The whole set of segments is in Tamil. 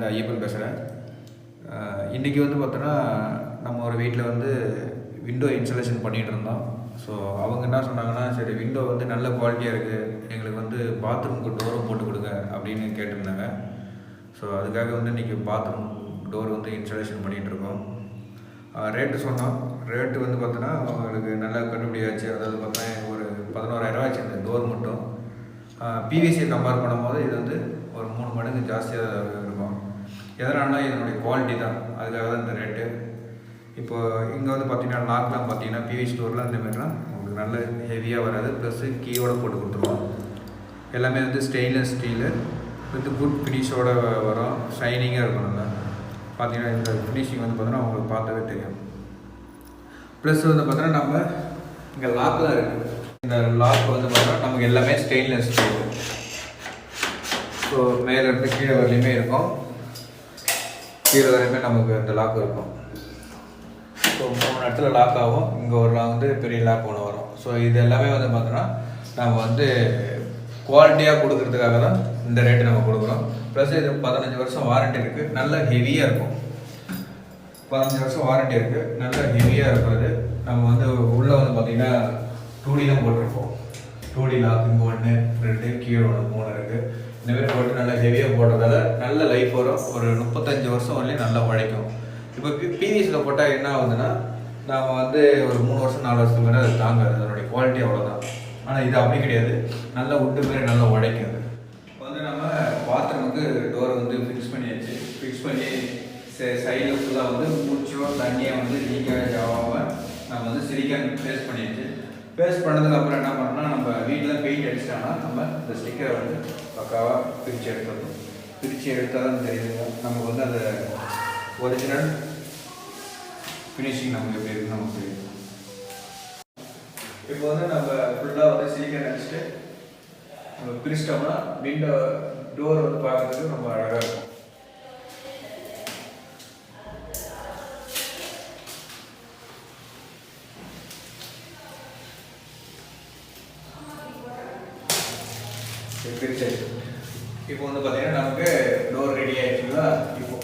இந்த ஐயப்பன் பேசுகிறேன். இன்றைக்கி வந்து பார்த்தோன்னா நம்ம ஒரு வீட்டில் வந்து விண்டோ இன்ஸ்டாலேஷன் பண்ணிகிட்டு இருந்தோம். ஸோ அவங்க என்ன சொன்னாங்கன்னா, சரி விண்டோ வந்து நல்ல குவாலிட்டியாக இருக்குது, எங்களுக்கு வந்து பாத்ரூமுக்கு டோரும் போட்டு கொடுங்க அப்படின்னு கேட்டிருந்தாங்க. ஸோ அதுக்காக வந்து இன்றைக்கி பாத்ரூம் டோர் வந்து இன்ஸ்டாலேஷன் பண்ணிகிட்ருக்கோம். ரேட்டு சொன்னோம். ரேட்டு வந்து பார்த்தோன்னா அவங்களுக்கு நல்லா கண்டுபிடியாச்சு. அதாவது பார்த்தா ஒரு 11,000 ஆச்சு இந்த டோர் மட்டும். பிவிசியை கம்பேர் பண்ணும்போது இது வந்து ஒரு 3 மடங்கு ஜாஸ்தியாக இருக்கும். எதனால்னா இதனுடைய குவாலிட்டி தான், அதுக்காக தான் இந்த ரேட்டு. இப்போ இங்கே வந்து பார்த்தீங்கன்னா லாக்லாம் பார்த்தீங்கன்னா பிவிசி டோர்லாம் இந்தமாரிலாம் உங்களுக்கு நல்ல ஹெவியாக வராது, ப்ளஸ்ஸு கீயோடு போட்டு கொடுத்துருவோம். எல்லாமே வந்து ஸ்டெயின்லெஸ் ஸ்டீலு வித் குட் ஃபினிஷோடு வரும், ஷைனிங்காக இருக்கும். நல்லா பார்த்தீங்கன்னா இந்த ஃபினிஷிங் வந்து பார்த்தோன்னா உங்களுக்கு பார்த்தாவே தெரியும். ப்ளஸ் வந்து பார்த்தோன்னா நம்ம இங்கே லாக்லாம் இருக்குது. இந்த லாக் வந்து பார்த்தோன்னா நமக்கு எல்லாமே ஸ்டெயின்லெஸ் ஸ்டீல். ஸோ மேலே இருந்து கீழே வரையுமே இருக்கும், கீழே வரையுமே நமக்கு இந்த லாக் இருக்கும். ஸோ 3 இடத்துல லாக் ஆகும். இங்கே ஒரு வந்து பெரிய லாக் ஒன்று வரும். ஸோ இது எல்லாமே வந்து பார்த்தோன்னா நம்ம வந்து குவாலிட்டியாக கொடுக்குறதுக்காக தான் இந்த ரேட்டு நம்ம கொடுக்குறோம். ப்ளஸ் இது 15 வருஷம் வாரண்ட்டி இருக்குது, நல்ல ஹெவியாக இருக்கும். 15 வருஷம் வாரண்ட்டி இருக்குது, நல்ல ஹெவியாக இருக்கும். அது நம்ம வந்து உள்ளே வந்து பார்த்திங்கன்னா 2D தான் போட்டிருப்போம். 2D லாக் இங்கே 1 2 கீழே 1 3 இருக்குது. இந்தமாரி போட்டு நல்லா ஹெவியாக போடுறதால நல்ல லைஃப் வரும். ஒரு 35 வருஷம் வரலையும் நல்லா உழைக்கும். இப்போ பிவிசியில் போட்டால் என்ன ஆகுதுன்னா, நம்ம வந்து ஒரு 3 வருஷம் 4 வருஷத்துக்கு மேலே அது தாங்காது, அதனுடைய குவாலிட்டி அவ்வளோதான். ஆனால் இது அப்படி கிடையாது, நல்லா உட்டு மாரி நல்லா உழைக்கும். அது இப்போ வந்து நம்ம பாத்ரூமுக்கு டோரை வந்து ஃபிக்ஸ் பண்ணியாச்சு. ஃபிக்ஸ் பண்ணி சைடில் ஃபுல்லாக வந்து மூச்சோ தண்ணியை வந்து லீக்காக ஆகாமல் நம்ம வந்து சிலிக்கான் பேஸ்ட் பண்ணியாச்சு. பேஸ்ட் பண்ணதுக்கப்புறம் என்ன பண்ணோம்னா, நம்ம வீட்டில் பெயிண்ட் அடிச்சிட்டோம்னா நம்ம இந்த ஸ்டிக்கரை வந்து பக்காவாக பிரித்து எடுத்துடணும். பிரித்து எடுத்தால் தான் தெரியுது நமக்கு வந்து அந்த ஒரிஜினல் ஃபினிஷிங் நமக்கு எப்படி இருக்குன்னு நமக்கு தெரியும். இப்போ வந்து நம்ம ஃபுல்லாக வந்து சிலிக்கான் அடிச்சுட்டு நம்ம பிரிச்சிட்டோம்னா விண்டோ டோர் வந்து பார்க்குறதுக்கு ரொம்ப அழகாக இருக்கும். பிரிச்சாச்சு. இப்போ வந்து பார்த்தீங்கன்னா நமக்கு டோர் ரெடி ஆயிடுச்சுங்களா. இப்போ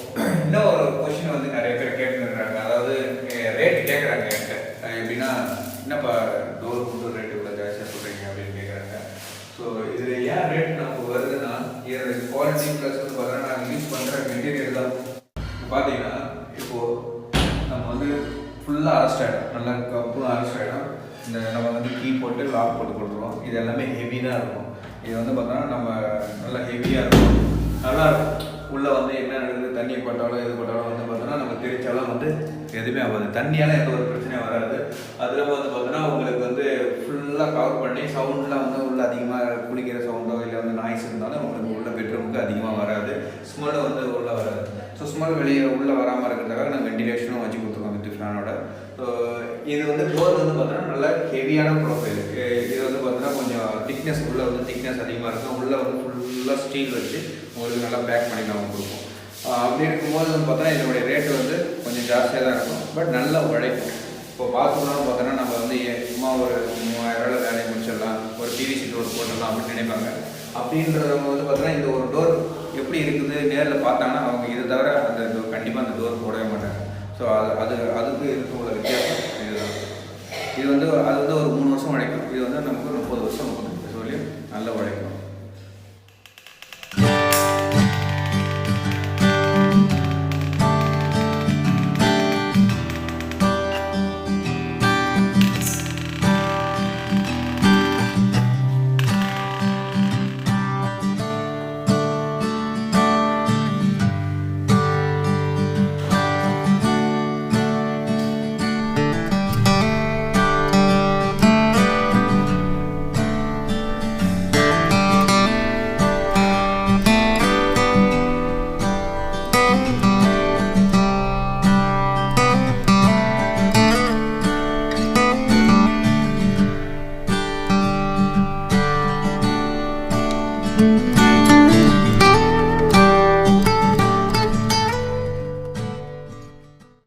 இன்னும் ஒரு கொஸ்டின் வந்து நிறைய பேர் கேட்டுருக்காங்க, அதாவது ரேட்டு கேட்குறாங்க என்கிட்ட. எப்படின்னா, என்னப்பா டோர் மட்டும் ரேட்டு இவ்வளோ ஜாஸ்தியாக சொல்கிறீங்க அப்படின்னு கேட்குறாங்க. ஸோ இதில் ஏன் ரேட் நமக்கு வருதுன்னா, இதோட குவாலிட்டி ப்ளஸ் வந்து பார்த்தீங்கன்னா நாங்கள் யூஸ் பண்ணுற மெட்டீரியல் தான். பார்த்தீங்கன்னா இப்போது நம்ம வந்து ஃபுல்லாக அரெஸ்ட் ஆகிடும், நல்லா கப்பும் அரெஸ்ட் ஆகிடும். இந்த நம்ம வந்து கீ போட்டு லாக் போட்டு கொடுத்துருவோம். இது எல்லாமே ஹெவி தான் இருக்கும். இது வந்து பார்த்தோன்னா நம்ம நல்லா ஹெவியாக இருக்கும், நல்லாயிருக்கும். உள்ளே வந்து என்ன நடக்குது, தண்ணியை போட்டாலும் இது போட்டாலும் வந்து பார்த்தோன்னா நம்ம தெரிச்சாலும் வந்து எதுவுமே ஆகாது, தண்ணியால் எந்த ஒரு பிரச்சனையும் வராது. அதில் வந்து பார்த்தோன்னா உங்களுக்கு வந்து ஃபுல்லாக கவர் பண்ணி சவுண்ட்லாம் வந்து உள்ள அதிகமாக குளிக்கிற சவுண்டோ இல்லை வந்து நாய்ஸ் இருந்தாலும் உங்களுக்கு உள்ள பெட்ரூமுக்கு அதிகமாக வராது, ஸ்மெல்லு வந்து உள்ளே வராது. ஸோ ஸ்மெல் வெளியே உள்ளே வராமல் இருக்கிறதுக்காக நம்ம வெண்டிலேஷனும் வச்சு கொடுத்துருக்கோம் வித் ஃபேனோட. ஸோ இது வந்து டோர் வந்து பார்த்தோன்னா நல்லா ஹெவியான ப்ரொஃபைல். இது வந்து பார்த்தோன்னா கொஞ்சம் திக்னஸ், உள்ளே வந்து திக்னஸ் அதிகமாக இருக்கும். உள்ளே வந்து ஃபுல்லாக ஸ்டீல் வச்சு உங்களுக்கு நல்லா பேக் பண்ணி நம்ம கொடுப்போம். அப்படி இருக்கும்போது வந்து பார்த்தோன்னா இதனுடைய ரேட்டு வந்து கொஞ்சம் ஜாஸ்தியாக தான் இருக்கும், பட் நல்லா உழைக்கும். இப்போ பாத்ரூம்லாம் பார்த்தோன்னா நம்ம வந்து சும்மா ஒரு 3000 வேலையை முடிச்சிடலாம், ஒரு பிவிசி டோர் போட்டுடலாம் அப்படின்னு நினைப்பாங்க. அப்படின்றவங்க வந்து பார்த்தோன்னா இந்த ஒரு டோர் எப்படி இருக்குது நேரில் பார்த்தாங்கன்னா அவங்க இதை தவிர அந்த கண்டிப்பாக அந்த டோர் போடவே மாட்டாங்க. ஸோ அதுக்கு இதுக்கு உள்ள வித்தியாசம் இதுதான். இது வந்து அது வந்து ஒரு 3 வருஷம் உழைக்கும், இது வந்து நமக்கு 30 வருஷம் சொல்லி நல்லா உழைக்கும்.